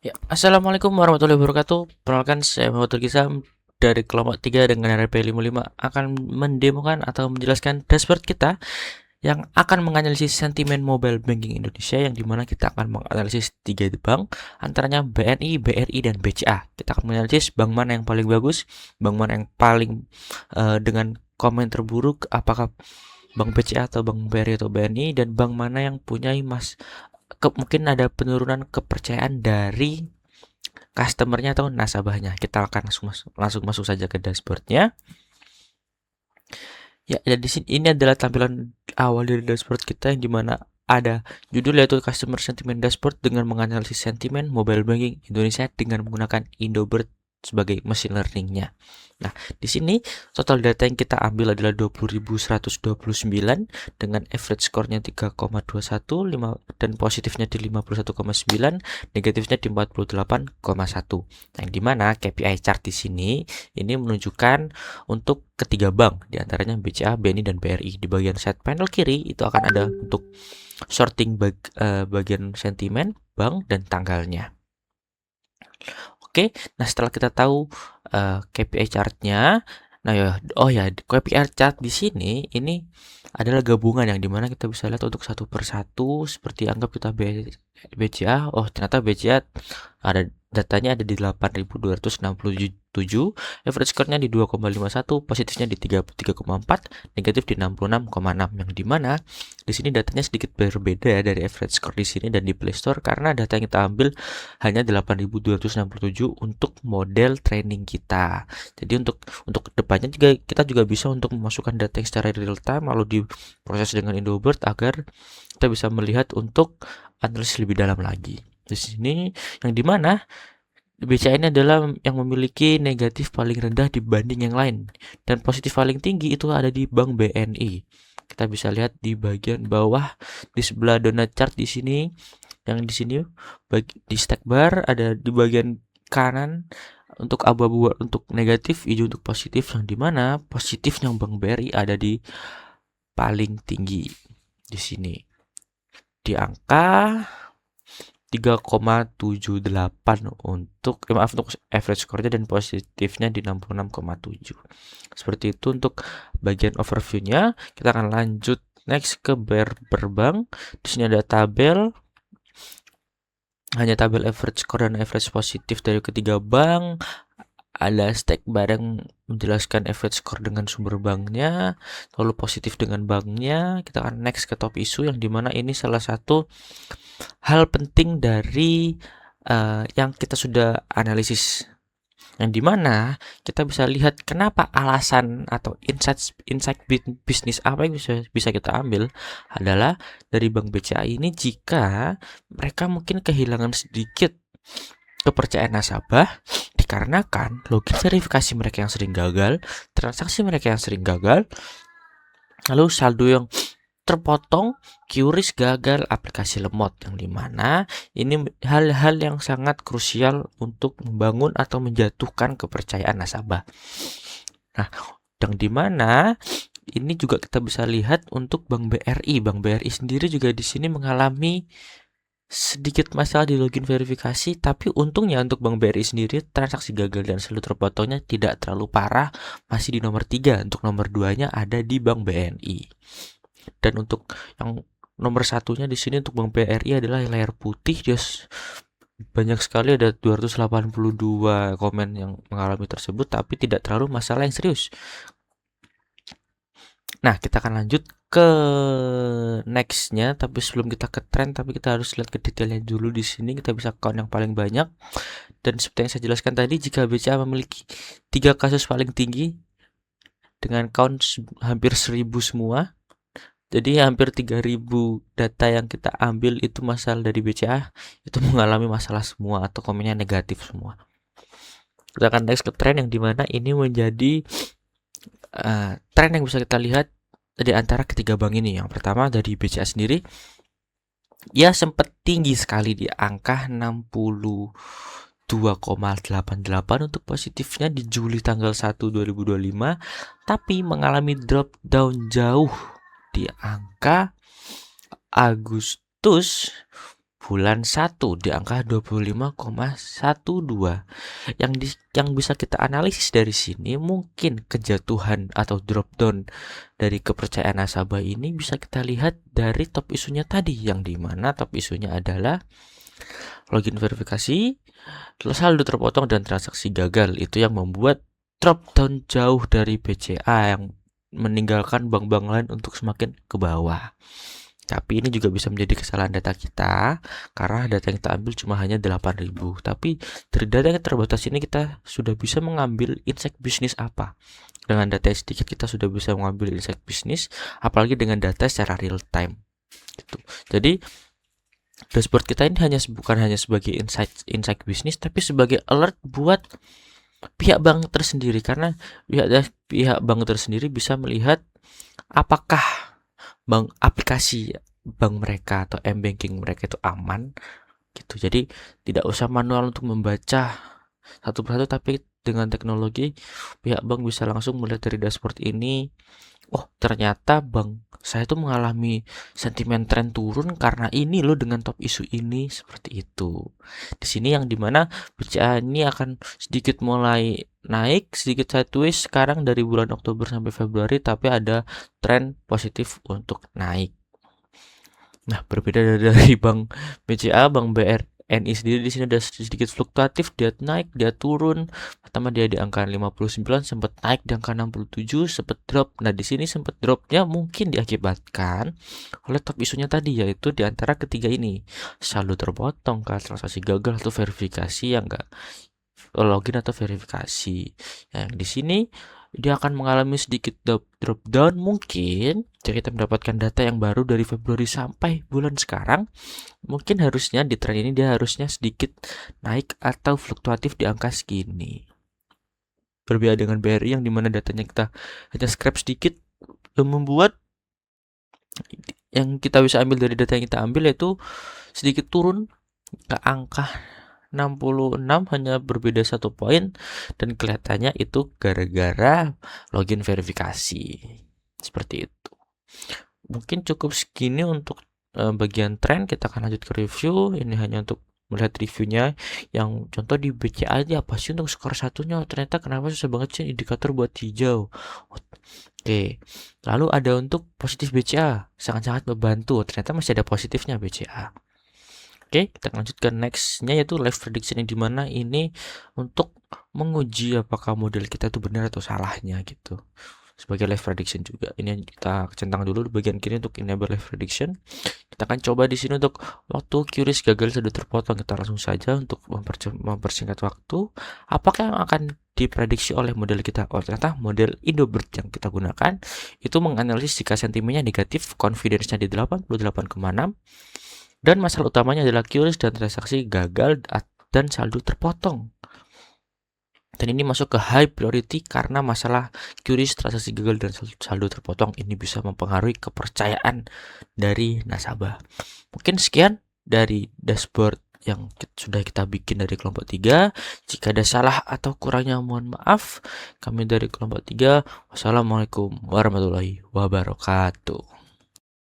Ya, Assalamualaikum warahmatullahi wabarakatuh. Perkenalkan, saya Muhammad Gisam dari kelompok 3 dengan RP 55 akan mendemokan atau menjelaskan dashboard kita yang akan menganalisis sentimen mobile banking Indonesia, yang dimana kita akan menganalisis 3 bank, antaranya BNI, BRI, dan BCA. Kita akan menganalisis bank mana yang paling bagus, bank mana yang paling dengan komen terburuk, apakah bank BCA atau bank BRI atau BNI, dan bank mana yang punya mungkin ada penurunan kepercayaan dari customernya atau nasabahnya. Kita akan langsung masuk saja ke dashboardnya. Ya, dan di sini ini adalah tampilan awal dari dashboard kita, yang dimana ada judul yaitu Customer Sentiment Dashboard dengan menganalisis sentimen mobile banking Indonesia dengan menggunakan Indobird sebagai mesin learningnya. Nah, di sini total data yang kita ambil adalah 20.129 dengan average score-nya 3,21, dan positifnya di 51,9, negatifnya di 48,1. Nah, yang dimana KPI chart di sini ini menunjukkan untuk ketiga bank, diantaranya BCA, BNI, dan BRI. Di bagian side panel kiri itu akan ada untuk sorting bagian sentimen, bank, dan tanggalnya. Oke, nah setelah kita tahu KPI chartnya, nah ya, KPI chart di sini ini adalah gabungan yang dimana kita bisa lihat untuk satu persatu. Seperti anggap kita BCA, oh ternyata BCA ada datanya ada di 8.267, average score-nya di 2,51, positifnya di 33,4, negatif di 66,6, yang dimana di sini datanya sedikit berbeda ya dari average score di sini dan di Play Store, karena data yang kita ambil hanya 8.267 untuk model training kita. Jadi untuk kedepannya juga kita juga bisa untuk memasukkan data yang secara real time lalu diproses dengan Indobird agar kita bisa melihat untuk analisis lebih dalam lagi. Di sini yang dimana BCA ini adalah yang memiliki negatif paling rendah dibanding yang lain, dan positif paling tinggi itu ada di Bank BNI. Kita bisa lihat di bagian bawah di sebelah donut chart di sini, yang di sini di stack bar ada di bagian kanan untuk abu-abu untuk negatif, hijau untuk positif, yang dimana positif yang Bank BRI ada di paling tinggi di sini di angka 3,78 untuk average score-nya, dan positifnya di 66,7. Seperti itu untuk bagian overview-nya. Kita akan lanjut next ke per bank. Di sini ada hanya tabel average score dan average positif dari ketiga bank. Ada stack bareng menjelaskan average score dengan sumber banknya, lalu positif dengan banknya. Kita akan next ke top issue, yang dimana ini salah satu hal penting dari yang kita sudah analisis, yang dimana kita bisa lihat kenapa alasan atau insight bisnis apa yang bisa kita ambil adalah dari Bank BCA ini. Jika mereka mungkin kehilangan sedikit kepercayaan nasabah dikarenakan login verifikasi mereka yang sering gagal, transaksi mereka yang sering gagal, lalu saldo yang terpotong, QRIS gagal, aplikasi lemot, yang dimana ini hal-hal yang sangat krusial untuk membangun atau menjatuhkan kepercayaan nasabah. Nah, yang dimana ini juga kita bisa lihat untuk Bank BRI. Bank BRI sendiri juga di sini mengalami sedikit masalah di login verifikasi, tapi untungnya untuk Bank BRI sendiri transaksi gagal dan saldo terpotongnya tidak terlalu parah, masih di nomor 3. Untuk nomor 2-nya ada di Bank BNI. Dan untuk yang nomor satunya di sini untuk Bank BRI adalah layar putih. Dia banyak sekali, ada 282 komen yang mengalami tersebut, tapi tidak terlalu masalah yang serius. Nah, kita akan lanjut ke nextnya, tapi sebelum kita ke trend, tapi kita harus lihat ke detailnya dulu. Di sini kita bisa count yang paling banyak, dan seperti yang saya jelaskan tadi, jika BCA memiliki 3 kasus paling tinggi dengan count hampir 1000 semua, jadi hampir 3000 data yang kita ambil itu masalah dari BCA, itu mengalami masalah semua atau komennya negatif semua. Kita akan next ke tren, yang dimana ini menjadi tren yang bisa kita lihat di antara ketiga bank ini. Yang pertama dari BCA sendiri, ya sempat tinggi sekali di angka 62,88 untuk positifnya di Juli tanggal 1 2025, tapi mengalami drop down jauh di angka Agustus bulan 1 di angka 25,12. Yang bisa kita analisis dari sini mungkin kejatuhan atau drop down dari kepercayaan nasabah ini bisa kita lihat dari top isunya tadi, yang dimana top isunya adalah login verifikasi, saldo terpotong dan transaksi gagal. Itu yang membuat drop down jauh dari BCA, yang meninggalkan bank-bank lain untuk semakin ke bawah. Tapi ini juga bisa menjadi kesalahan data kita, karena data yang kita ambil cuma hanya 8.000. Tapi dari data yang terbatas ini kita sudah bisa mengambil insight bisnis apa. Dengan data yang sedikit kita sudah bisa mengambil insight bisnis, apalagi dengan data secara real time. Gitu. Jadi dashboard kita ini bukan hanya sebagai insight bisnis, tapi sebagai alert buat pihak bank tersendiri, karena pihak bank tersendiri bisa melihat apakah aplikasi bank mereka atau m-banking mereka itu aman gitu. Jadi tidak usah manual untuk membaca satu persatu, tapi dengan teknologi pihak bank bisa langsung melihat dari dashboard ini, oh ternyata bank saya itu mengalami sentimen tren turun karena ini loh, dengan top isu ini, seperti itu. Di sini yang dimana BCA ini akan sedikit mulai naik, sedikit sideways sekarang dari bulan Oktober sampai Februari, tapi ada tren positif untuk naik. Nah, berbeda dari bank BCA, bank BRNI sendiri di sini ada sedikit fluktuatif, dia naik, dia turun. Pertama dia di angka 59, sempat naik di angka 67, sempat drop. Nah, di sini sempat dropnya mungkin diakibatkan oleh top isunya tadi, yaitu di antara ketiga ini. Saldo terpotong, transaksi gagal, atau verifikasi yang enggak login atau verifikasi. Yang di sini dia akan mengalami sedikit drop down mungkin. Jika kita mendapatkan data yang baru dari Februari sampai bulan sekarang, mungkin harusnya di tren ini dia harusnya sedikit naik atau fluktuatif di angka segini. Berbeda dengan BRI yang dimana datanya kita hanya scrap sedikit, dan membuat yang kita bisa ambil dari data yang kita ambil yaitu sedikit turun ke angka 66, hanya berbeda 1 poin, dan kelihatannya itu gara-gara login verifikasi. Seperti itu. Mungkin cukup segini untuk bagian tren. Kita akan lanjut ke review. Ini hanya untuk melihat reviewnya. Yang contoh di BCA aja, apa sih untuk skor satunya? Ternyata kenapa susah banget sih indikator buat hijau. Oke, lalu ada untuk positif BCA, sangat-sangat membantu. Ternyata masih ada positifnya BCA. Oke, kita lanjut ke nextnya, yaitu live prediction, yang dimana ini untuk menguji apakah model kita itu benar atau salahnya gitu. Sebagai live prediction juga. Ini kita centang dulu di bagian kiri untuk enable live prediction. Kita akan coba di sini untuk waktu QRIS gagal sudah terpotong. Kita langsung saja untuk mempersingkat waktu. Apakah yang akan diprediksi oleh model kita? Oh, ternyata model Indobird yang kita gunakan itu menganalisis jika sentimennya negatif, confidence-nya di 88,6. Dan masalah utamanya adalah QRIS dan transaksi gagal dan saldo terpotong. Dan ini masuk ke high priority karena masalah QRIS, transaksi gagal, dan saldo terpotong ini bisa mempengaruhi kepercayaan dari nasabah. Mungkin sekian dari dashboard yang sudah kita bikin dari kelompok 3. Jika ada salah atau kurangnya mohon maaf. Kami dari kelompok 3. Wassalamualaikum warahmatullahi wabarakatuh.